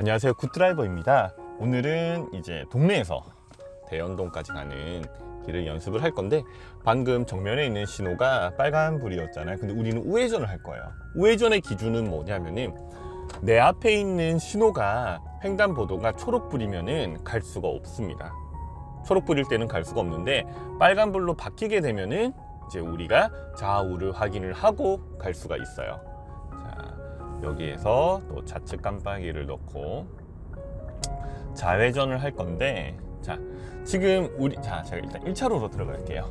안녕하세요, 굿드라이버입니다. 오늘은 이제 동네에서 대연동까지 가는 길을 연습을 할 건데, 방금 정면에 있는 신호가 빨간불이었잖아요. 근데 우리는 우회전을 할 거예요. 우회전의 기준은 뭐냐면은 내 앞에 있는 신호가 횡단보도가 초록불이면은 갈 수가 없습니다. 초록불일 때는 갈 수가 없는데, 빨간불로 바뀌게 되면은 이제 우리가 좌우를 확인을 하고 갈 수가 있어요. 자, 여기에서 또 좌측 깜빡이를 넣고 좌회전을 할 건데, 자, 지금 제가 일단 1차로로 들어갈게요.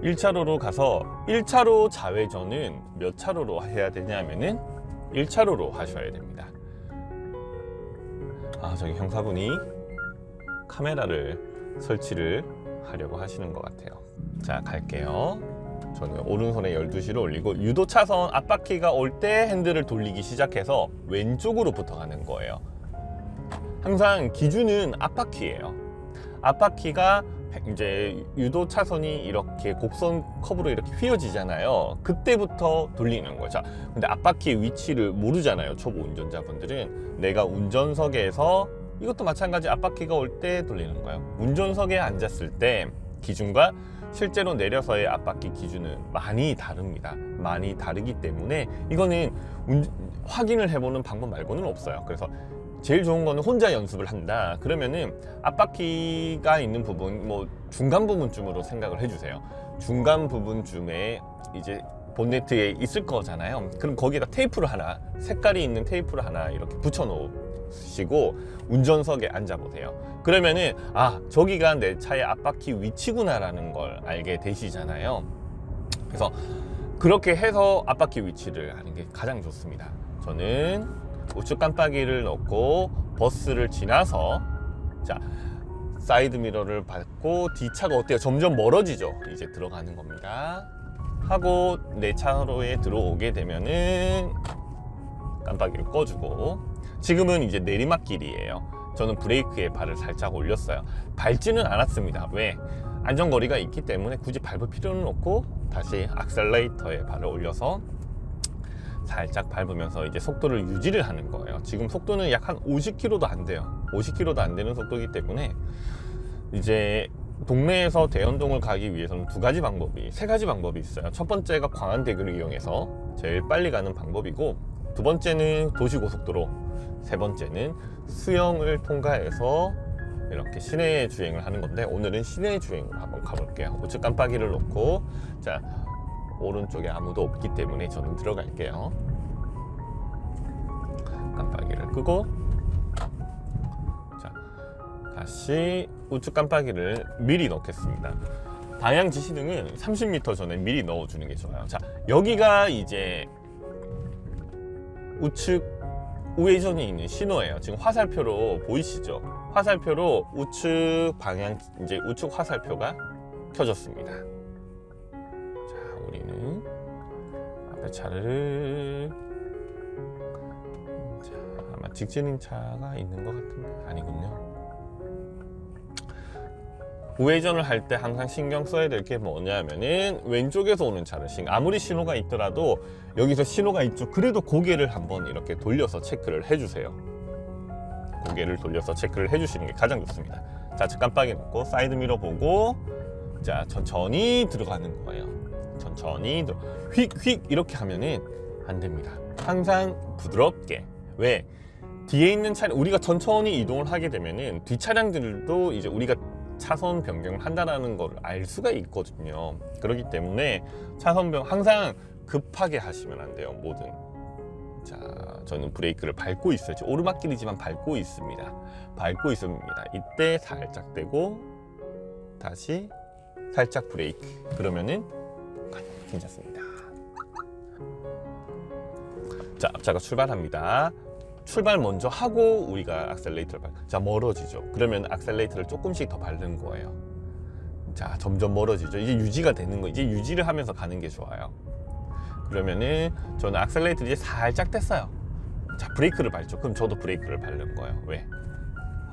1차로로 가서 1차로 좌회전은 몇 차로로 해야 되냐면은 1차로로 하셔야 됩니다. 저기 형사분이 카메라를 설치를 하려고 하시는 것 같아요. 자, 갈게요. 저는 오른손에 12시를 올리고, 유도 차선 앞바퀴가 올 때 핸들을 돌리기 시작해서 왼쪽으로부터 가는 거예요. 항상 기준은 앞바퀴예요. 앞바퀴가 이제 유도 차선이 이렇게 곡선 커브로 이렇게 휘어지잖아요. 그때부터 돌리는 거죠. 근데 앞바퀴의 위치를 모르잖아요, 초보 운전자분들은. 내가 운전석에서, 이것도 마찬가지, 앞바퀴가 올 때 돌리는 거예요. 운전석에 앉았을 때 기준과 실제로 내려서의 앞바퀴 기준은 많이 다릅니다. 많이 다르기 때문에 이거는 확인을 해보는 방법 말고는 없어요. 그래서 제일 좋은 거는 혼자 연습을 한다 그러면은 앞바퀴가 있는 부분, 뭐 중간 부분쯤으로 생각을 해주세요. 중간 부분쯤에 이제 본네트에 있을 거잖아요. 그럼 거기에다 테이프를 하나, 색깔이 있는 테이프를 하나 이렇게 붙여 놓으시고 운전석에 앉아 보세요. 그러면은 저기가 내 차의 앞바퀴 위치구나 라는 걸 알게 되시잖아요. 그래서 그렇게 해서 앞바퀴 위치를 하는 게 가장 좋습니다. 저는 우측 깜빡이를 넣고 버스를 지나서, 자, 사이드 미러를 받고 뒷차가 어때요? 점점 멀어지죠. 이제 들어가는 겁니다. 하고 내 차로에 들어오게 되면은 깜빡이를 꺼주고, 지금은 이제 내리막길이에요. 저는 브레이크에 발을 살짝 올렸어요. 밟지는 않았습니다. 왜? 안전거리가 있기 때문에 굳이 밟을 필요는 없고, 다시 악셀레이터에 발을 올려서 살짝 밟으면서 이제 속도를 유지를 하는 거예요. 지금 속도는 약 한 50km도 안 돼요. 50km도 안 되는 속도이기 때문에 이제 동네에서 대연동을 가기 위해서는 세 가지 방법이 있어요. 첫 번째가 광안대교를 이용해서 제일 빨리 가는 방법이고, 두 번째는 도시고속도로, 세 번째는 수영을 통과해서 이렇게 시내 주행을 하는 건데, 오늘은 시내 주행으로 한번 가볼게요. 우측 깜빡이를 놓고, 자, 오른쪽에 아무도 없기 때문에 저는 들어갈게요. 깜빡이를 끄고, 자, 다시 우측 깜빡이를 미리 넣겠습니다. 방향 지시등은 30m 전에 미리 넣어주는 게 좋아요. 자, 여기가 이제 우측 우회전이 있는 신호예요. 지금 화살표로 보이시죠? 화살표로 우측 방향, 이제 우측 화살표가 켜졌습니다. 자, 우리는 앞에 차를, 자, 아마 직진인 차가 있는 것 같은데 아니군요. 우회전을 할 때 항상 신경 써야 될 게 뭐냐면은 왼쪽에서 오는 차를, 아무리 신호가 있더라도 여기서 신호가 있죠. 그래도 고개를 한번 이렇게 돌려서 체크를 해주세요. 고개를 돌려서 체크를 해주시는 게 가장 좋습니다. 좌측 깜빡이 놓고 사이드 미러 보고, 자, 천천히 들어가는 거예요. 천천히 휙휙 이렇게 하면은 안 됩니다. 항상 부드럽게. 왜? 뒤에 있는 차량, 우리가 천천히 이동을 하게 되면은 뒷 차량들도 이제 우리가 차선 변경을 한다는 걸 알 수가 있거든요. 그렇기 때문에 차선 변경 항상 급하게 하시면 안 돼요. 뭐든. 자, 저는 브레이크를 밟고 있어요. 오르막길이지만 밟고 있습니다. 밟고 있습니다. 이때 살짝 떼고 다시 살짝 브레이크. 그러면은 괜찮습니다. 자, 앞차가 출발합니다. 출발 먼저 하고 우리가 악셀레이터를 자, 멀어지죠. 그러면 악셀레이터를 조금씩 더 밟는 거예요. 자, 점점 멀어지죠. 이제 유지가 되는 거, 이제 유지를 하면서 가는 게 좋아요. 그러면은 저는 악셀레이터를 이제 살짝 뗐어요. 자, 브레이크를 밟죠. 그럼 저도 브레이크를 밟는 거예요. 왜?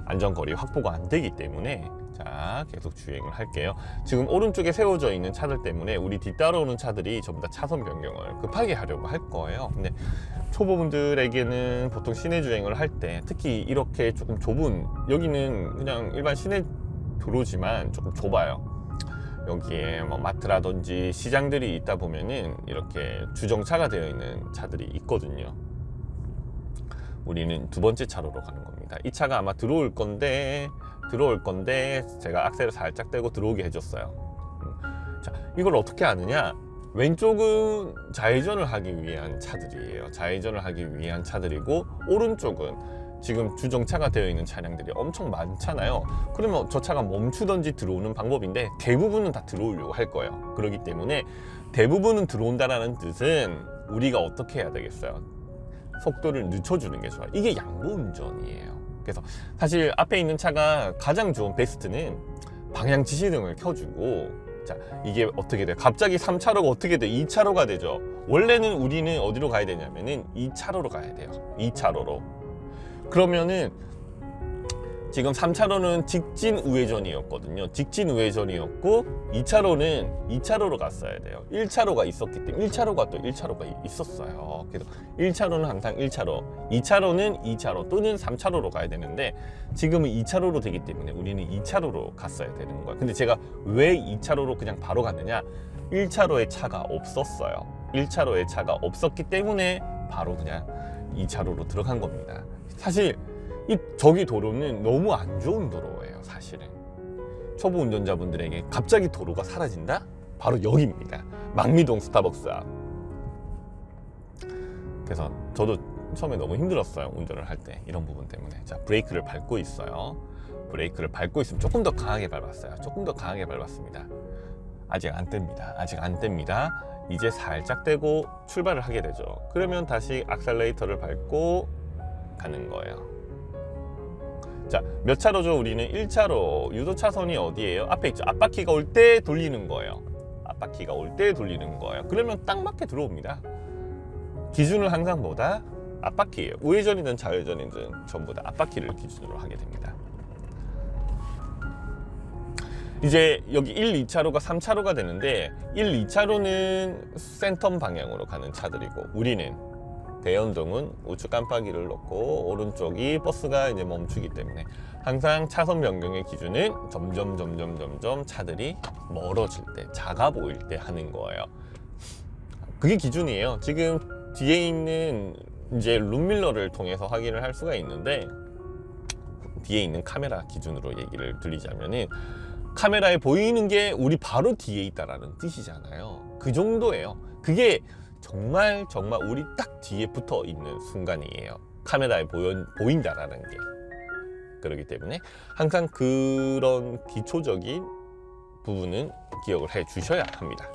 안전거리 확보가 안 되기 때문에 자 계속 주행을 할게요. 지금 오른쪽에 세워져 있는 차들 때문에 우리 뒤따라오는 차들이 전부 다 차선 변경을 급하게 하려고 할 거예요. 근데 초보분들에게는 보통 시내 주행을 할 때 특히 이렇게 조금 좁은, 여기는 그냥 일반 시내 도로지만 조금 좁아요. 여기에 뭐 마트라든지 시장들이 있다 보면은 이렇게 주정차가 되어 있는 차들이 있거든요. 우리는 두 번째 차로로 가는 겁니다. 이 차가 아마 들어올 건데 제가 악셀을 살짝 떼고 들어오게 해줬어요. 자, 이걸 어떻게 아느냐? 왼쪽은 좌회전을 하기 위한 차들이에요. 좌회전을 하기 위한 차들이고, 오른쪽은 지금 주정차가 되어 있는 차량들이 엄청 많잖아요. 그러면 저 차가 멈추던지 들어오는 방법인데 대부분은 다 들어오려고 할 거예요. 그렇기 때문에 대부분은 들어온다는 뜻은 우리가 어떻게 해야 되겠어요? 속도를 늦춰주는 게 좋아요. 이게 양보 운전이에요. 그래서 사실 앞에 있는 차가 가장 좋은 베스트는 방향 지시등을 켜주고, 자 이게 어떻게 돼요? 갑자기 3차로가 어떻게 돼요? 2차로가 되죠. 원래는 우리는 어디로 가야 되냐면은 2차로로 가야 돼요. 2차로로. 그러면은 지금 3차로는 직진 우회전이었거든요. 직진 우회전이었고 2차로는 2차로로 갔어야 돼요. 1차로가 있었기 때문에 1차로가 또 1차로가 있었어요. 그래서 1차로는 항상 1차로, 2차로는 2차로 또는 3차로로 가야 되는데 지금은 2차로로 되기 때문에 우리는 2차로로 갔어야 되는 거예요. 근데 제가 왜 2차로로 그냥 바로 갔느냐? 1차로에 차가 없었어요. 1차로에 차가 없었기 때문에 바로 그냥 2차로로 들어간 겁니다. 사실 저기 도로는 너무 안 좋은 도로예요. 사실은 초보 운전자분들에게 갑자기 도로가 사라진다? 바로 여기입니다. 망미동 스타벅스 앞. 그래서 저도 처음에 너무 힘들었어요. 운전을 할 때 이런 부분 때문에. 자, 브레이크를 밟고 있어요. 브레이크를 밟고 있으면 조금 더 강하게 밟았어요. 조금 더 강하게 밟았습니다. 아직 안 뗍니다. 아직 안 뗍니다. 이제 살짝 떼고 출발을 하게 되죠. 그러면 다시 악셀레이터를 밟고 가는 거예요. 자, 몇 차로죠? 우리는 1차로. 유도 차선이 어디예요? 앞에 있죠. 앞바퀴가 올 때 돌리는 거예요. 앞바퀴가 올 때 돌리는 거예요. 그러면 딱 맞게 들어옵니다. 기준은 항상 뭐다? 앞바퀴예요. 우회전이든 좌회전이든 전부 다 앞바퀴를 기준으로 하게 됩니다. 이제 여기 1, 2차로가 3차로가 되는데 1, 2차로는 센텀 방향으로 가는 차들이고, 우리는 대연동은 우측 깜빡이를 놓고 오른쪽이 버스가 이제 멈추기 때문에 항상 차선 변경의 기준은 점점 차들이 멀어질 때, 작아 보일 때 하는 거예요. 그게 기준이에요. 지금 뒤에 있는 이제 룸밀러를 통해서 확인을 할 수가 있는데, 뒤에 있는 카메라 기준으로 얘기를 드리자면은 카메라에 보이는 게 우리 바로 뒤에 있다라는 뜻이잖아요. 그 정도예요. 그게 정말 우리 딱 뒤에 붙어 있는 순간이에요. 카메라에 보인다라는 게. 그렇기 때문에 항상 그런 기초적인 부분은 기억을 해 주셔야 합니다.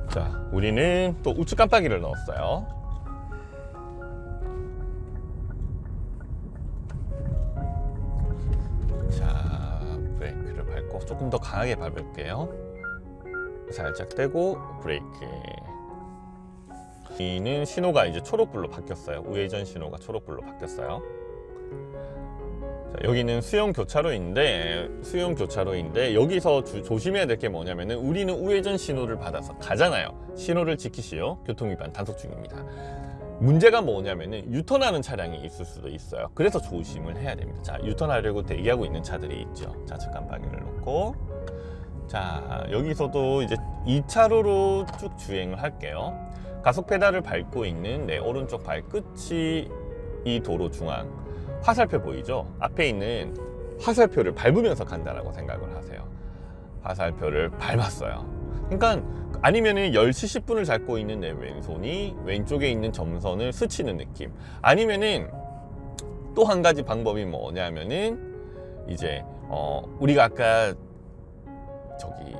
자, 우리는 또 우측 깜빡이를 넣었어요. 조금 더 강하게 밟을게요. 살짝 떼고 브레이크. 이는 신호가 이제 초록불로 바뀌었어요. 우회전 신호가 초록불로 바뀌었어요. 자, 여기는 수영 교차로인데 여기서 조심해야 될 게 뭐냐면은 우리는 우회전 신호를 받아서 가잖아요. 신호를 지키시오. 교통위반 단속 중입니다. 문제가 뭐냐면은 유턴하는 차량이 있을 수도 있어요. 그래서 조심을 해야 됩니다. 자, 유턴하려고 대기하고 있는 차들이 있죠. 좌측 깜빡이를 놓고, 자 여기서도 이제 2차로로 쭉 주행을 할게요. 가속 페달을 밟고 있는 내 오른쪽 발끝이 이 도로 중앙. 화살표 보이죠? 앞에 있는 화살표를 밟으면서 간다라고 생각을 하세요. 화살표를 밟았어요. 그러니까 아니면은 10시 10분을 잡고 있는 내 왼손이 왼쪽에 있는 점선을 스치는 느낌. 아니면은 또 한 가지 방법이 뭐냐면은 이제 우리가 아까 저기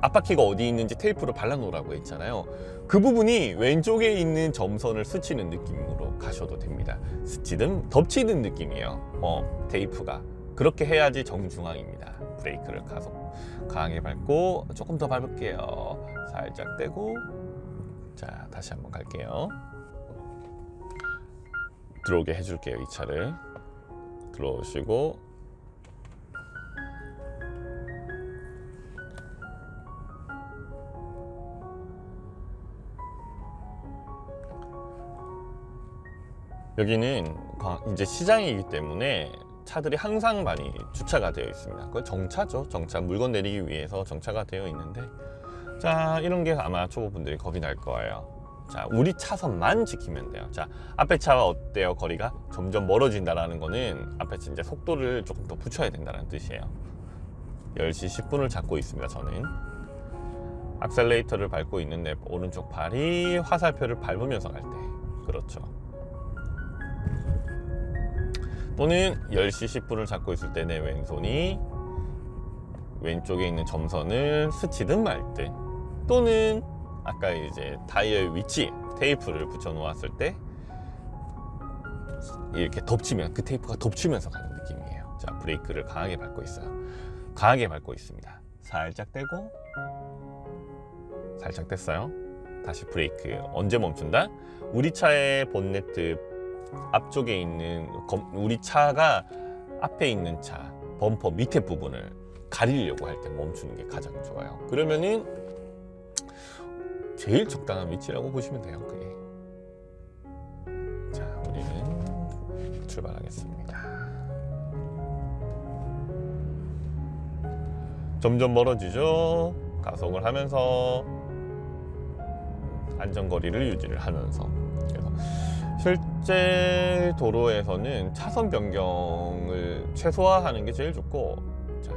앞바퀴가 어디 있는지 테이프로 발라 놓으라고 했잖아요. 그 부분이 왼쪽에 있는 점선을 스치는 느낌으로 가셔도 됩니다. 스치든 덮치는 느낌이에요. 테이프가. 그렇게 해야지 정중앙입니다. 브레이크를 가속 강하게 밟고 조금 더 밟을게요. 살짝 떼고 자 다시 한번 갈게요. 들어오게 해줄게요. 이 차를 들어오시고 여기는 이제 시장이기 때문에 차들이 항상 많이 주차가 되어 있습니다. 그건 정차죠. 정차, 물건 내리기 위해서 정차가 되어 있는데 자 이런 게 아마 초보분들이 겁이 날 거예요. 자 우리 차선만 지키면 돼요. 자 앞에 차와 어때요? 거리가 점점 멀어진다라는 거는 앞에 이제 속도를 조금 더 붙여야 된다는 뜻이에요. 10시 10분을 잡고 있습니다. 저는 악셀레이터를 밟고 있는데 오른쪽 발이 화살표를 밟으면서 갈 때 그렇죠. 또는 10시 10분을 잡고 있을 때 내 왼손이 왼쪽에 있는 점선을 스치든 말든 또는 아까 이제 타이어의 위치 테이프를 붙여 놓았을 때 이렇게 덮치면 그 테이프가 덮치면서 가는 느낌이에요. 자 브레이크를 강하게 밟고 있어요. 강하게 밟고 있습니다. 살짝 떼고 살짝 뗐어요. 다시 브레이크. 언제 멈춘다? 우리 차의 본네트 앞쪽에 있는 우리 차가 앞에 있는 차 범퍼 밑에 부분을 가리려고 할 때 멈추는 게 가장 좋아요. 그러면은 제일 적당한 위치라고 보시면 돼요. 그게. 자 우리는 출발하겠습니다. 점점 멀어지죠. 가속을 하면서 안전거리를 유지를 하면서 그래서 실제 도로에서는 차선 변경을 최소화하는 게 제일 좋고 자,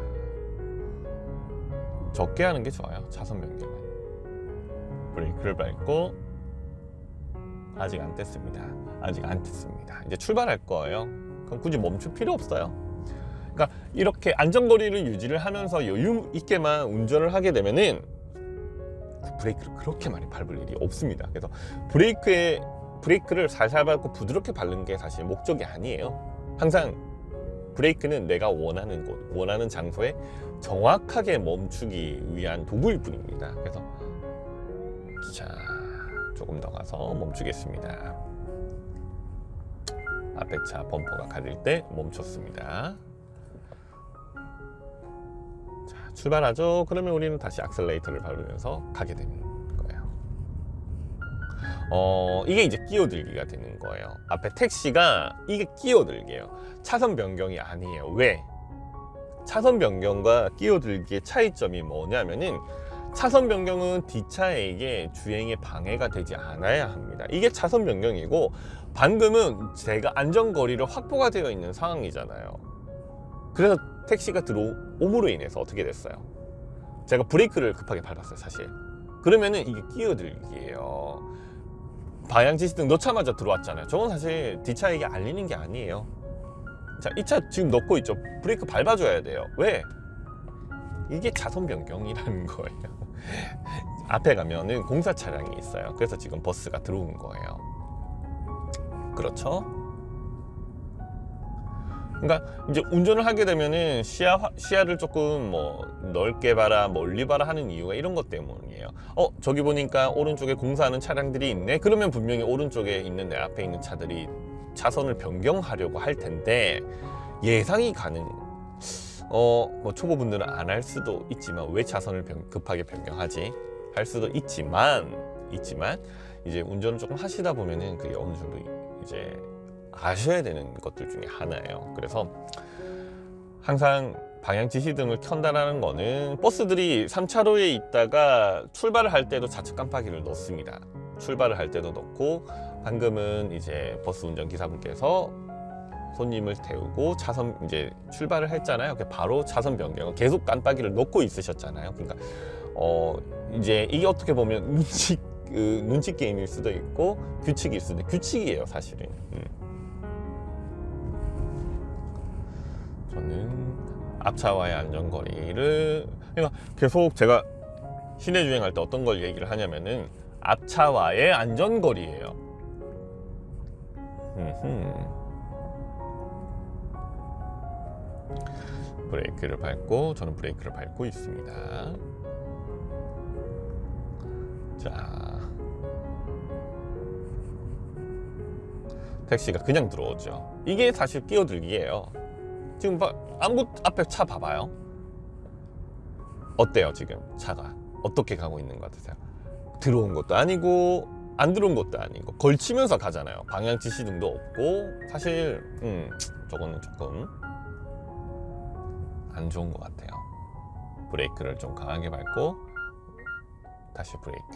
적게 하는 게 좋아요. 차선 변경은 브레이크를 밟고 아직 안 뗐습니다. 아직 안 뗐습니다. 이제 출발할 거예요. 그럼 굳이 멈출 필요 없어요. 그러니까 이렇게 안전거리를 유지를 하면서 여유 있게만 운전을 하게 되면은 브레이크를 그렇게 많이 밟을 일이 없습니다. 그래서 브레이크를 살살 밟고 부드럽게 밟는 게 사실 목적이 아니에요. 항상 브레이크는 내가 원하는 곳, 원하는 장소에 정확하게 멈추기 위한 도구일 뿐입니다. 그래서 자, 조금 더 가서 멈추겠습니다. 앞에 차 범퍼가 가릴 때 멈췄습니다. 자, 출발하죠. 그러면 우리는 다시 악셀레이터를 밟으면서 가게 되는 거예요. 이게 이제 끼어들기가 되는 거예요. 앞에 택시가 이게 끼어들기예요. 차선 변경이 아니에요. 왜? 차선 변경과 끼어들기의 차이점이 뭐냐면은 차선 변경은 뒷차에게 주행에 방해가 되지 않아야 합니다. 이게 차선 변경이고 방금은 제가 안전거리를 확보가 되어 있는 상황이잖아요. 그래서 택시가 들어옴으로 인해서 어떻게 됐어요? 제가 브레이크를 급하게 밟았어요, 사실. 그러면은 이게 끼어들기예요. 방향 지시등 넣자마자 들어왔잖아요. 저건 사실 뒷차에게 알리는 게 아니에요. 자, 이 차 지금 넣고 있죠. 브레이크 밟아줘야 돼요. 왜? 이게 차선 변경이라는 거예요. 앞에 가면은 공사 차량이 있어요. 그래서 지금 버스가 들어온 거예요. 그렇죠? 그러니까 이제 운전을 하게 되면은 시야를 조금 뭐 넓게 봐라, 멀리 봐라 하는 이유가 이런 것 때문이에요. 저기 보니까 오른쪽에 공사하는 차량들이 있네. 그러면 분명히 오른쪽에 있는 내 앞에 있는 차들이 차선을 변경하려고 할 텐데 예상이 가능. 뭐 초보분들은 안 할 수도 있지만 왜 차선을 급하게 변경하지? 할 수도 있지만 이제 운전을 조금 하시다 보면은 그게 어느 정도 이제 아셔야 되는 것들 중에 하나예요. 그래서 항상 방향 지시등을 켠다라는 거는 버스들이 3차로에 있다가 출발을 할 때도 좌측 깜빡이를 넣습니다. 출발을 할 때도 넣고 방금은 이제 버스 운전 기사분께서 손님을 태우고 차선 이제 출발을 했잖아요. 바로 차선 변경을 계속 깜빡이를 넣고 있으셨잖아요. 그러니까 이제 이게 어떻게 보면 눈치 게임일 수도 있고 규칙일 수도 있고 규칙이에요, 사실은. 저는 앞차와의 안전거리를 그러니까 계속 제가 시내 주행할 때 어떤 걸 얘기를 하냐면은 앞차와의 안전거리예요. 브레이크를 밟고 저는 브레이크를 밟고 있습니다. 자, 택시가 그냥 들어오죠. 이게 사실 끼어들기예요. 지금 아무 앞에 차 봐봐요. 어때요? 지금 차가 어떻게 가고 있는 것 같으세요? 들어온 것도 아니고 안 들어온 것도 아니고 걸치면서 가잖아요. 방향 지시등도 없고 사실 저거는 조금 안 좋은 것 같아요. 브레이크를 좀 강하게 밟고 다시 브레이크.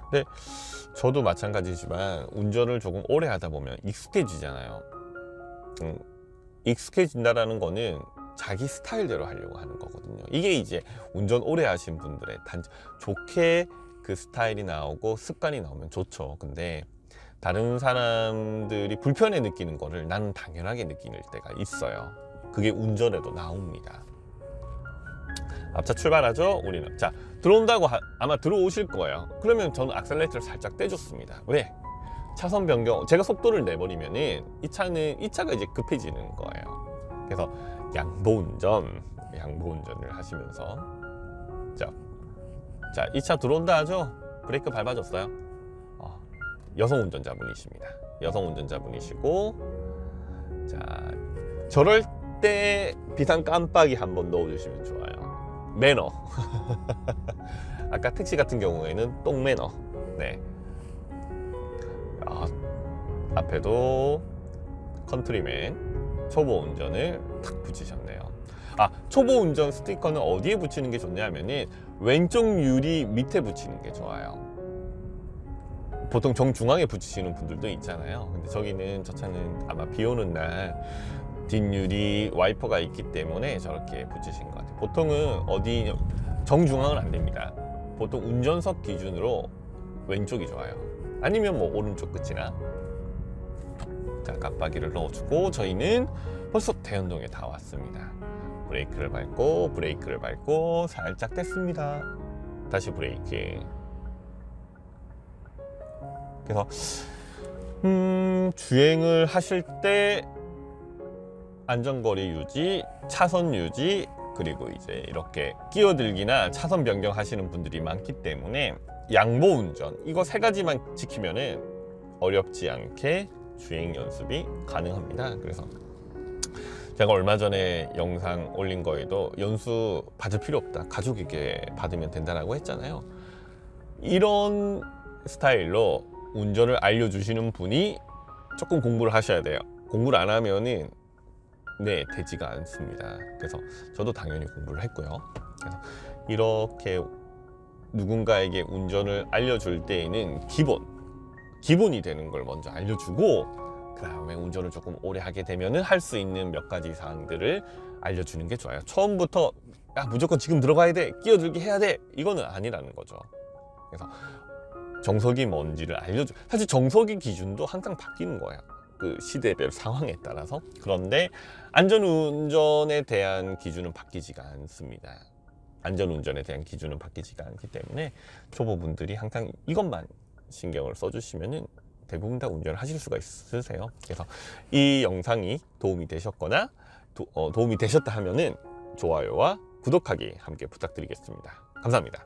근데 저도 마찬가지지만 운전을 조금 오래 하다 보면 익숙해지잖아요. 익숙해진다라는 거는 자기 스타일대로 하려고 하는 거거든요. 이게 이제 운전 오래 하신 분들의 좋게 그 스타일이 나오고 습관이 나오면 좋죠. 근데 다른 사람들이 불편해 느끼는 거를 나는 당연하게 느끼는 때가 있어요. 그게 운전에도 나옵니다. 앞차 출발하죠. 우리는 자 들어온다고 아마 들어오실 거예요. 그러면 저는 악셀레이터를 살짝 떼줬습니다. 왜? 차선 변경, 제가 속도를 내버리면은 이 차가 이제 급해지는 거예요. 그래서 양보 운전을 하시면서 자, 이 차 들어온다 하죠. 브레이크 밟아줬어요. 여성 운전자분이십니다. 여성 운전자분이시고, 자, 저럴 때 비상 깜빡이 한번 넣어주시면 좋아요. 매너. 아까 택시 같은 경우에는 똥 매너. 네. 앞에도 컨트리맨 초보 운전을 탁 붙이셨네요. 초보 운전 스티커는 어디에 붙이는 게 좋냐면은 왼쪽 유리 밑에 붙이는 게 좋아요. 보통 정중앙에 붙이시는 분들도 있잖아요. 근데 저 차는 아마 비 오는 날 뒷유리 와이퍼가 있기 때문에 저렇게 붙이신 것 같아요. 보통은 정중앙은 안 됩니다. 보통 운전석 기준으로 왼쪽이 좋아요. 아니면 뭐 오른쪽 끝이나. 자, 깜빡이를 넣어주고 저희는 벌써 대연동에 다 왔습니다. 브레이크를 밟고 살짝 뗐습니다. 다시 브레이크. 그래서 주행을 하실 때 안전거리 유지, 차선 유지, 그리고 이제 이렇게 끼어들기나 차선 변경하시는 분들이 많기 때문에 양보 운전, 이거 세 가지만 지키면은 어렵지 않게 주행 연습이 가능합니다. 그래서 제가 얼마 전에 영상 올린 거에도 연수 받을 필요 없다, 가족에게 받으면 된다라고 했잖아요. 이런 스타일로 운전을 알려주시는 분이 조금 공부를 하셔야 돼요. 공부를 안 하면은 되지가 않습니다. 그래서 저도 당연히 공부를 했고요. 그래서 이렇게 누군가에게 운전을 알려줄 때에는 기본이 되는 걸 먼저 알려주고, 그 다음에 운전을 조금 오래 하게 되면은 할 수 있는 몇 가지 사항들을 알려주는 게 좋아요. 처음부터 무조건 지금 들어가야 돼, 끼어들기 해야 돼, 이거는 아니라는 거죠. 그래서 정석이 뭔지를 사실 정석의 기준도 항상 바뀌는 거예요. 그 시대별 상황에 따라서. 그런데 안전운전에 대한 기준은 바뀌지가 않습니다. 안전운전에 대한 기준은 바뀌지가 않기 때문에 초보분들이 항상 이것만 신경을 써주시면은 대부분 다 운전을 하실 수가 있으세요. 그래서 이 영상이 도움이 되셨거나 도움이 되셨다 하면은 좋아요와 구독하기 함께 부탁드리겠습니다. 감사합니다.